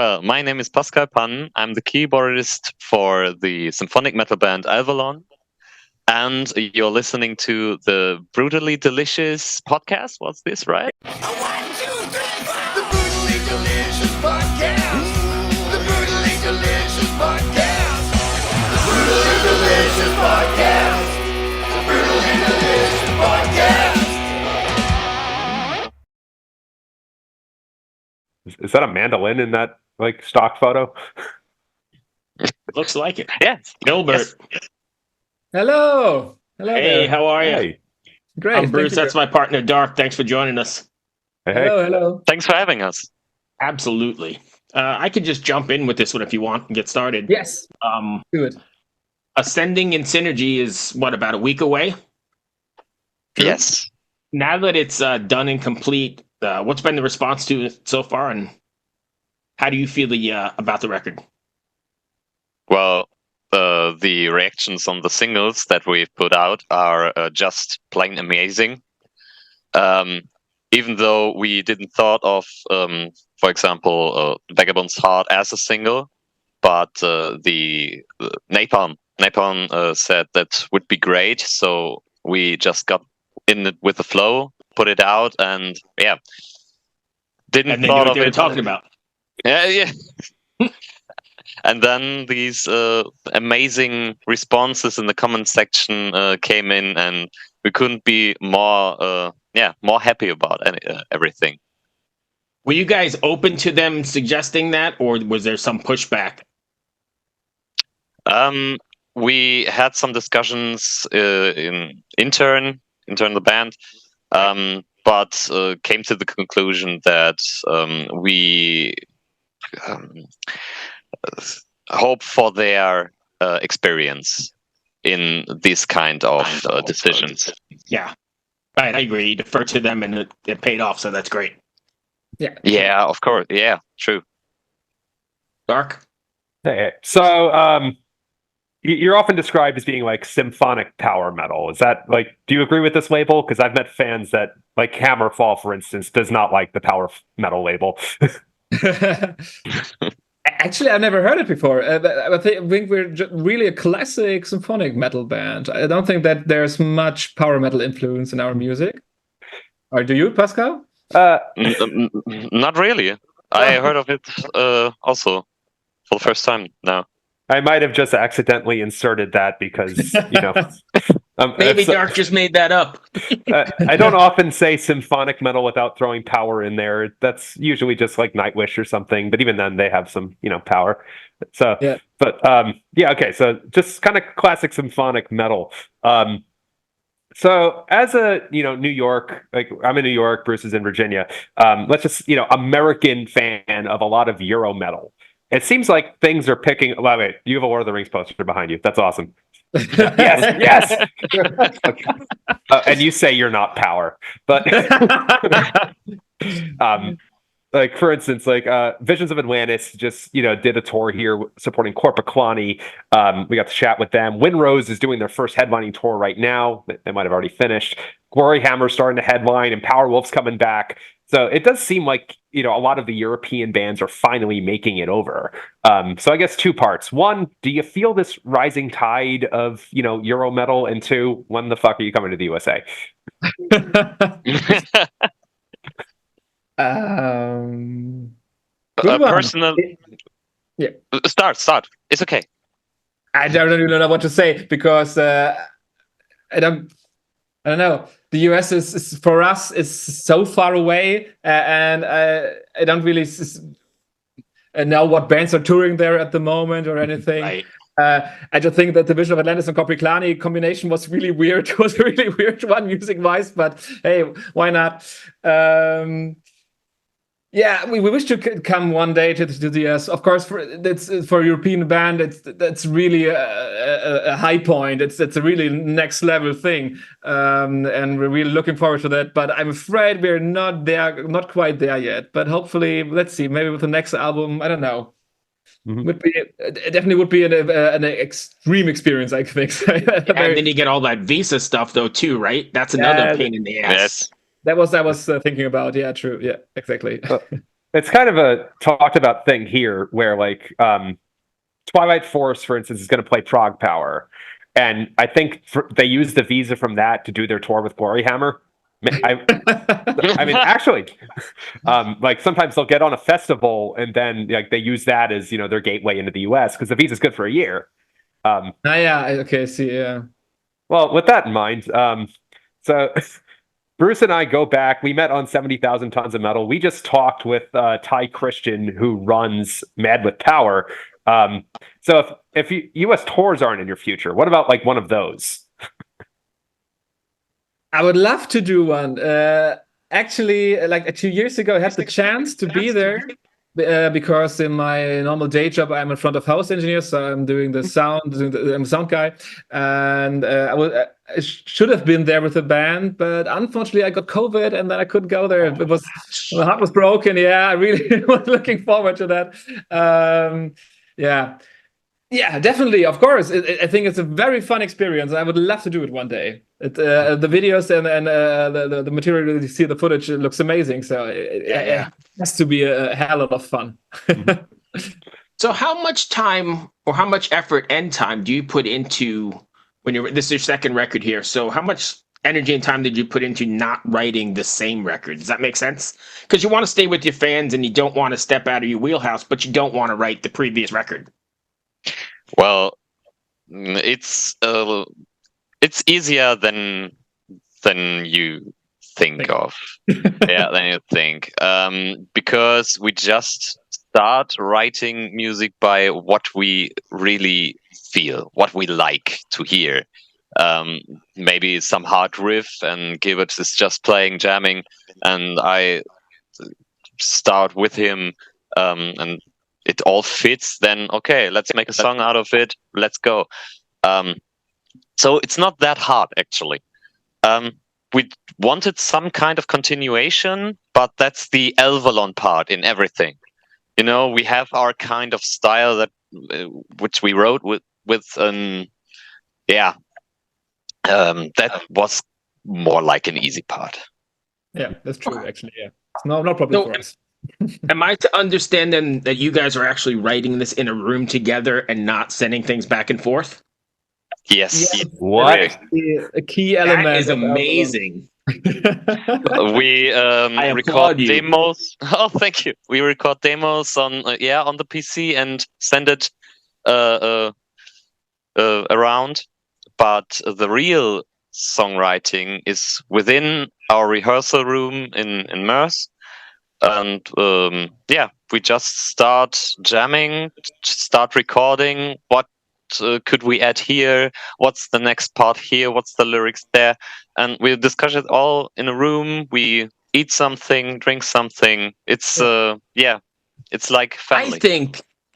Well, my name is Pascal Pan. I'm the keyboardist for the symphonic metal band Elvellon. And you're listening to the Brutally Delicious podcast. What's this, right? 1, 2, 3, 4. The Brutally Delicious podcast. The Brutally Delicious podcast. The Brutally Delicious podcast. The Brutally Delicious podcast. Is that a mandolin in that stock photo? Looks like it. Yes. Gilbert. Yes. Hello. Hello. Hey, there. how are you? Hey. Great. I'm Bruce. thank you. That's my partner, Dark. Thanks for joining us. Hey. Hello. Thanks for having us. Absolutely. I could just jump in with this one if you want and get started. Yes. Do it. Ascending in Synergy is, about a week away? True. Yes. Now that it's done and complete, what's been the response to it so far, and how do you feel about the record? Well, the reactions on the singles that we've put out are just plain amazing. Even though we didn't thought of, for example, Vagabond's Heart as a single, but the Napalm said that would be great, so we just got in it with the flow, put it out, and yeah, And they knew what they were talking about. Yeah. And then these amazing responses in the comment section came in, and we couldn't be more happy about everything. Were you guys open to them suggesting that, or was there some pushback? We had some discussions in the band, but came to the conclusion that we hope for their experience in this kind of decisions. Yeah. I agree. You defer to them, and it paid off, so that's great. Yeah, of course. Yeah, true. Dark? Hey. So, you're often described as being like symphonic power metal. Is that do you agree with this label? Because I've met fans that, like Hammerfall, for instance, does not like the power metal label. Actually, I've never heard it before. I think we're really a classic symphonic metal band. I don't think that there's much power metal influence in our music. Or do you, Pascal? Not really. I heard of it also for the first time now. I might have just accidentally inserted that because, Maybe Dark just made that up. I don't often say symphonic metal without throwing power in there. That's usually just like Nightwish or something, but even then they have some, power. So, yeah. But okay. So just kind of classic symphonic metal. So as a, New York, I'm in New York, Bruce is in Virginia. Let's just, American fan of a lot of Euro metal. It seems like things are picking. Well, wait, you have a Lord of the Rings poster behind you. That's awesome. Yes. Okay. And you say you're not power, but for instance, Visions of Atlantis just did a tour here supporting Corpaclani. We got to chat with them. Windrose is doing their first headlining tour right now. They might have already finished. Gloryhammer's starting to headline, and Powerwolf's coming back. So it does seem like, a lot of the European bands are finally making it over. So I guess two parts. One, do you feel this rising tide of, Euro metal? And two, when the fuck are you coming to the USA? Personal. Yeah. Start. It's okay. I don't really know what to say because I don't know. The US is for us is so far away, and I don't really know what bands are touring there at the moment or anything. Right. I just think that the Vision of Atlantis and Corpaclani combination was really weird. It was a really weird one music-wise, but hey, why not? Yeah, we wish to come one day to the US. Of course, for a European band, that's really a high point. It's a really next level thing, and we're really looking forward to that. But I'm afraid we're not there, not quite there yet. But hopefully, let's see. Maybe with the next album, I don't know. Mm-hmm. It definitely would be an extreme experience, I think. And then you get all that visa stuff though too, right? That's another pain in the ass. Yes. That was I was thinking about. Yeah, true. Yeah, exactly. it's kind of a talked about thing here where like Twilight Force, for instance, is going to play Prague Power, and I think they use the visa from that to do their tour with Gloryhammer. I mean, actually, like sometimes they'll get on a festival and then like they use that as their gateway into the U.S. because the visa's good for a year. Yeah, okay, see, yeah. Well, with that in mind, so Bruce and I go back. We met on 70,000 Tons of Metal. We just talked with Ty Christian, who runs Mad with Power. So if U.S. tours aren't in your future, what about like one of those? I would love to do one. Actually, like 2 years ago, I had the chance to be there because in my normal day job, I'm a front of house engineer, so I'm doing the sound. I'm a sound guy, and I should have been there with the band, but unfortunately, I got COVID, and then I couldn't go there. It was my heart was broken. Yeah, I really was looking forward to that. Yeah. Yeah, definitely. Of course, I think it's a very fun experience. I would love to do it one day. The videos and the material you see, the footage, it looks amazing. So it has to be a hell of fun. So how much time or how much effort and time do you put into this is your second record here? So how much energy and time did you put into not writing the same record? Does that make sense? Because you want to stay with your fans and you don't want to step out of your wheelhouse, but you don't want to write the previous record. Well, it's easier than you think of. Yeah, than you think. Because we just start writing music by what we really feel, what we like to hear. Maybe some hard riff, and Gilbert is just playing, jamming, and I start with him, and it all fits, then okay, let's make a song out of it. Let's go. So it's not that hard, actually. We wanted some kind of continuation, but that's the Elvellon part in everything. We have our kind of style that which we wrote with that was more like an easy part. Yeah, that's true. Actually, yeah, no problem for us. Am I to understand then that you guys are actually writing this in a room together and not sending things back and forth? Yes. Yeah, What? a key element. That is amazing. We record demos. Oh, thank you. We record demos on the PC and send it around. But the real songwriting is within our rehearsal room in Mers. And we just start jamming, start recording. What could we add here? What's the next part here? What's the lyrics there? And we discuss it all in a room. We eat something, drink something. It's it's like family.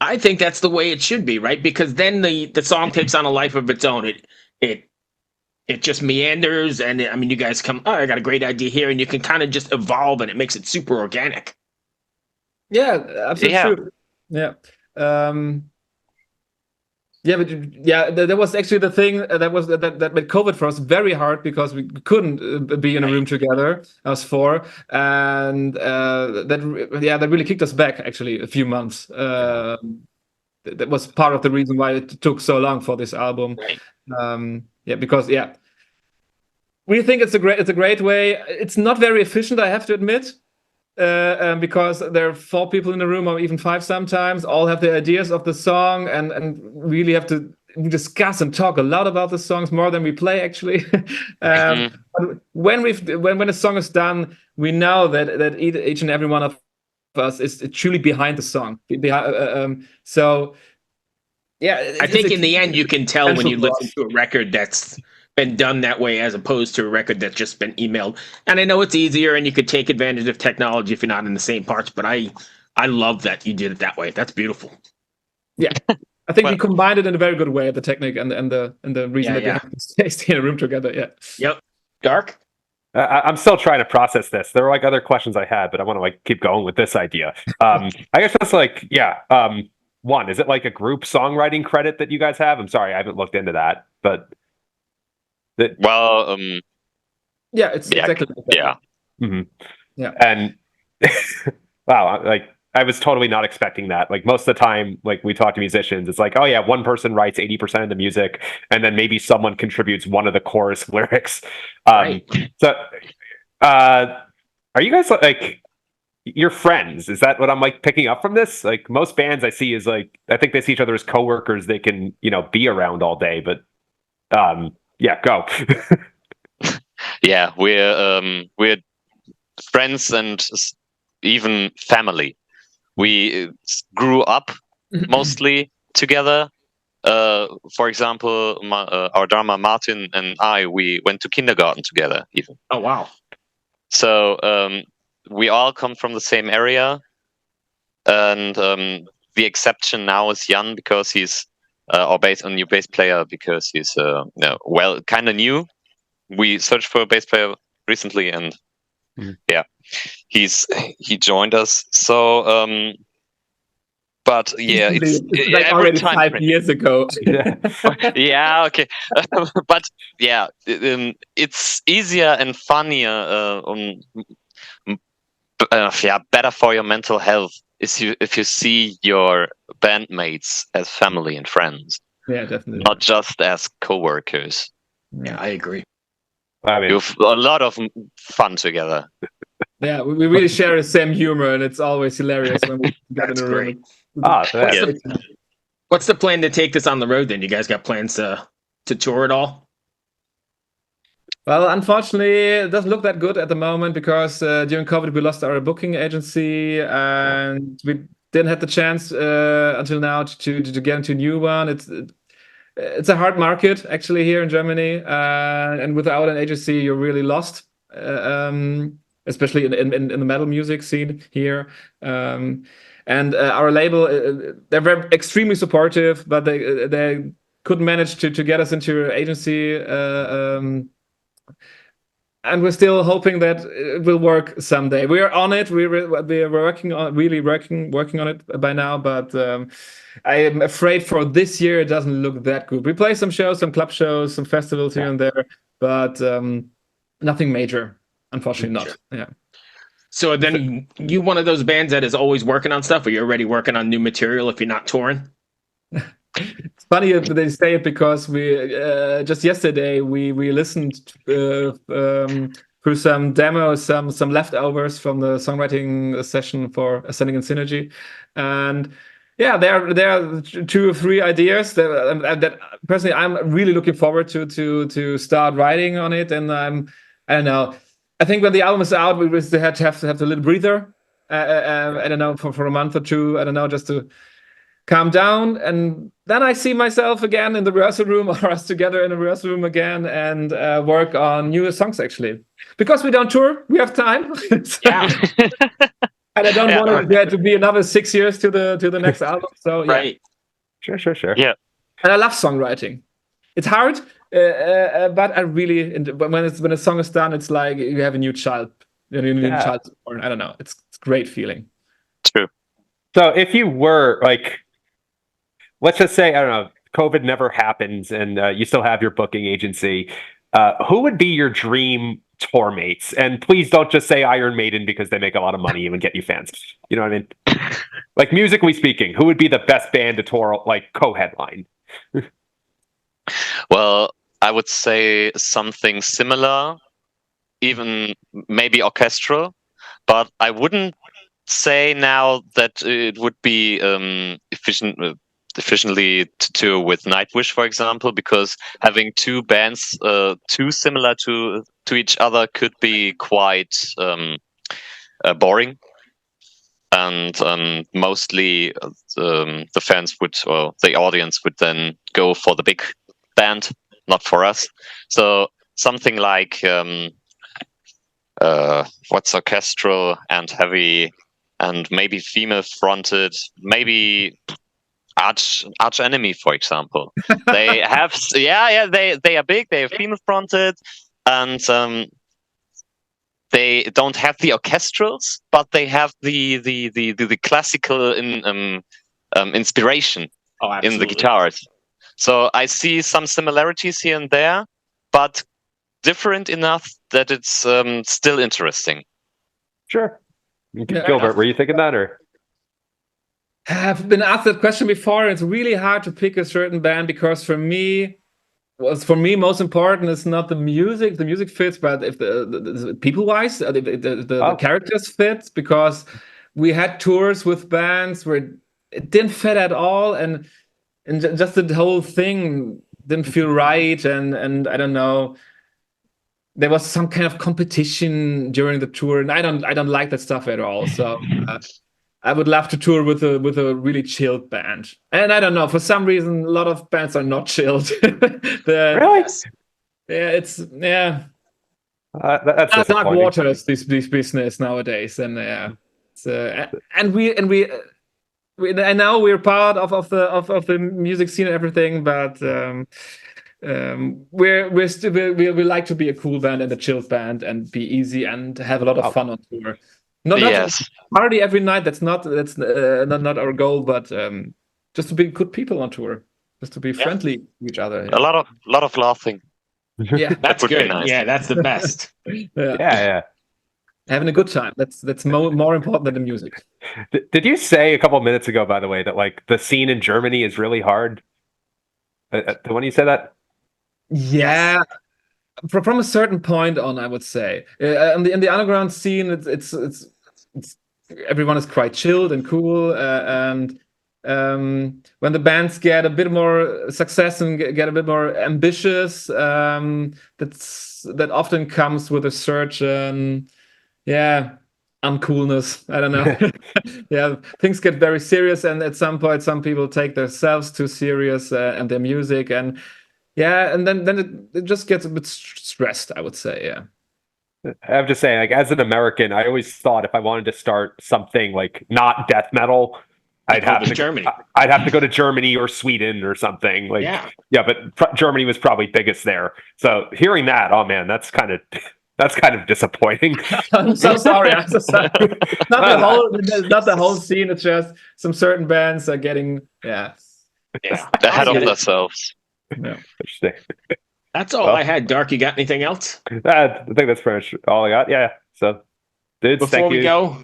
I think that's the way it should be, right? Because then the song takes on a life of its own. It just meanders, and I mean, you guys come, I got a great idea here, and you can kind of just evolve, and it makes it super organic. Yeah, absolutely true. Yeah. That was actually the thing that made COVID for us very hard, because we couldn't be in a room together, us four, and that really kicked us back actually a few months. That was part of the reason why it took so long for this album. Right. Because we think it's a great way. It's not very efficient, I have to admit, because there are 4 people in the room, or even 5 sometimes, all have the ideas of the song, and really have to discuss and talk a lot about the songs, more than we play actually. When a song is done, we know that each and every one of us is truly behind the song. So yeah, I think in the end you can tell when you listen to a record that's been done that way, as opposed to a record that's just been emailed. And I know it's easier, and you could take advantage of technology if you're not in the same parts, but I love that you did it that way. That's beautiful. Yeah. I think we combined it in a very good way, the technique and the reason that we have to stay in a room together. Yeah. Yep. Dark? I'm still trying to process this. There were like other questions I had, but I want to keep going with this idea. I guess that's one, is it like a group songwriting credit that you guys have? I'm sorry, I haven't looked into that, but it's exactly like that. Yeah. Mm-hmm. Yeah. And Wow, like I was totally not expecting that. Like most of the time, like we talk to musicians, it's like, oh yeah, one person writes 80% of the music, and then maybe someone contributes one of the chorus lyrics. Right. So, uh, are you guys like you're friends? Is that what I'm like picking up from this? Like most bands I see is like I think they see each other as coworkers. They can be around all day, but yeah, go. Yeah, we're friends and even family. We grew up mostly together. For example, our drummer Martin and I, we went to kindergarten together even. Oh wow. So we all come from the same area, and the exception now is Jan because he's a new bass player because he's kind of new. We searched for a bass player recently, and yeah, he joined us. So but yeah, it's like every already time 5 years ago. yeah, okay. But yeah, it's easier and funnier better for your mental health if you see your bandmates as family and friends, Yeah, definitely. not just as co-workers. Yeah, I agree. I mean, You have a lot of fun together. Yeah, we really share the same humor, and it's always hilarious when we get in That's a great. room. yeah. What's the plan to take this on the road then? You guys got plans to tour it all? Well, unfortunately, it doesn't look that good at the moment because during COVID we lost our booking agency and we didn't have the chance until now to get into a new one. It's a hard market actually here in Germany, and without an agency, you're really lost, especially in the metal music scene here. And our label, they're extremely supportive, but they couldn't manage to get us into an agency. And we're still hoping that it will work someday. We are on it. We're working on working on it by now. But I am afraid for this year it doesn't look that good. We play some shows, some club shows, some festivals here and there, but nothing major. Unfortunately, not. Sure. Yeah. So then you one of those bands that is always working on stuff, or you're already working on new material if you're not touring? It's funny that they say it because we just yesterday we listened through some demos, some leftovers from the songwriting session for Ascending in Synergy, and yeah, there are 2 or 3 ideas that personally I'm really looking forward to start writing on it, and I don't know. I think when the album is out, we will still have to have a little breather. I don't know for a month or 2. I don't know, just to calm down, and then I see myself again in the rehearsal room, or us together in the rehearsal room again, and work on new songs actually. Because we don't tour, we have time. Yeah. And I don't want it to be another 6 years to the next album. So yeah. Right. Sure. Yeah. And I love songwriting. It's hard, but I really when a song is done, it's like you have a new child. Child born. I don't know. It's a great feeling. True. So if you were like, let's just say, I don't know, COVID never happens and you still have your booking agency, who would be your dream tour mates? And please don't just say Iron Maiden because they make a lot of money and get you fans. You know what I mean? Like musically speaking, who would be the best band to tour, like co-headline? Well, I would say something similar, even maybe orchestral, but I wouldn't say now that it would be efficiently to tour with Nightwish, for example, because having 2 bands too similar to each other could be quite boring, and mostly the fans would, or the audience would then go for the big band, not for us. So something like what's orchestral and heavy and maybe female fronted, maybe Arch Enemy, for example. They have they are big, they are female fronted, and they don't have the orchestrals, but they have the classical inspiration in the guitars. So I see some similarities here and there, but different enough that it's still interesting. Sure. Gilbert, were you thinking that, or? I've been asked that question before. It's really hard to pick a certain band because for me, most important is not the music. The music fits, but if the people-wise, the characters fit. Because we had tours with bands where it didn't fit at all, and just the whole thing didn't feel right, and I don't know. There was some kind of competition during the tour, and I don't like that stuff at all. So I would love to tour with a really chilled band. And I don't know, for some reason, a lot of bands are not chilled. Really? That's That's not waters. This business nowadays, and I know we're part of the music scene and everything, but we like to be a cool band and a chilled band and be easy and have a lot of fun on tour. Not party every night. That's not our goal, but just to be good people on tour, just to be friendly to each other. A lot of laughing. Yeah, that's good. Nice. Yeah, that's the best. Yeah. Having a good time. That's more important than the music. Did you say a couple of minutes ago, by the way, that like the scene in Germany is really hard? When you said that? Yeah. From a certain point on, I would say, in the underground scene, it's everyone is quite chilled and cool, and when the bands get a bit more success and get a bit more ambitious, that often comes with a certain uncoolness. I don't know. Things get very serious, and at some point, some people take themselves too serious and their music, and then it just gets a bit stressed, I would say. Yeah. I'm just saying, like, as an American, I always thought if I wanted to start something like not death metal, I'd have to Germany. I'd have to go to Germany or Sweden or something. Like, but Germany was probably biggest there. So hearing that, oh man, that's kind of disappointing. I'm so sorry. I'm so sorry. Not the whole scene. It's just some certain bands are getting ahead of themselves. Yeah. Interesting. That's all I had. Dark, you got anything else? I think that's pretty much all I got. Yeah. So, dudes, before we go,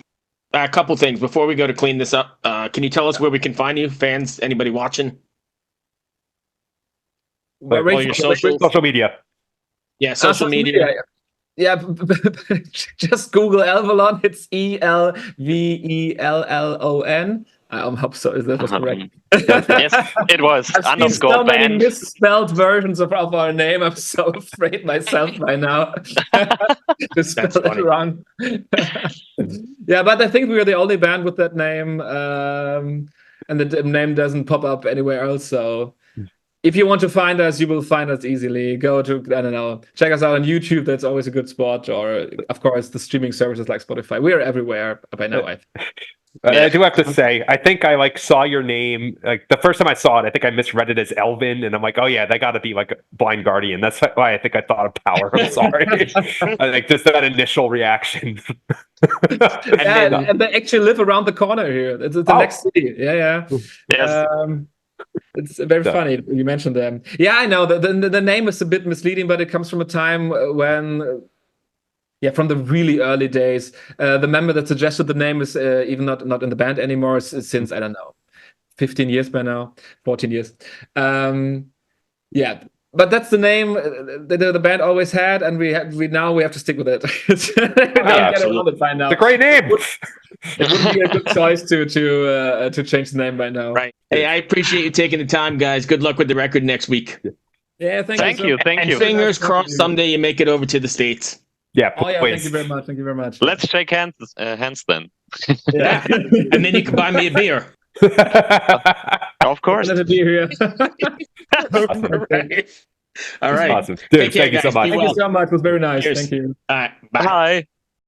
a couple things before we go to clean this up. Can you tell us where we can find you, fans? Anybody watching? All your social media. Yeah, social media. Yeah, just Google Elvellon. It's ELVELLON. I hope so. Is that correct? Yes, it was. I've seen so many misspelled versions of our name. I'm so afraid myself by now to spell it wrong. Yeah, but I think we are the only band with that name, and the name doesn't pop up anywhere else. So if you want to find us, you will find us easily. Go to, I don't know, check us out on YouTube. That's always a good spot. Or, of course, the streaming services like Spotify. We are everywhere by now. I do have to say, I think I saw your name. Like the first time I saw it, I think I misread it as Elvin, and I'm like, oh yeah, they got to be like Blind Guardian. That's why I think I thought of Power. I'm sorry, like just that initial reaction. And they actually live around the corner here. It's the next city. Yeah. Yes. It's very funny you mentioned them. Yeah, I know the name is a bit misleading, but it comes from a time when. Yeah, from the really early days. The member that suggested the name is even not in the band anymore since, I don't know, 15 years by now, 14 years. Yeah, but that's the name the band always had, and we have to stick with it. It's a great name. It would be a good choice to change the name by now. Right. Hey, I appreciate you taking the time, guys. Good luck with the record next week. Yeah, thank you. Thank you. Fingers crossed someday you make it over to the States. Yeah, thank you very much. Thank you very much. Let's shake hands then. Yeah, and then you can buy me a beer. Of course. Another beer here. All right. Awesome. Dude, thank you so much. Thank you so much. It was very nice. Cheers. Thank you. All right. Bye.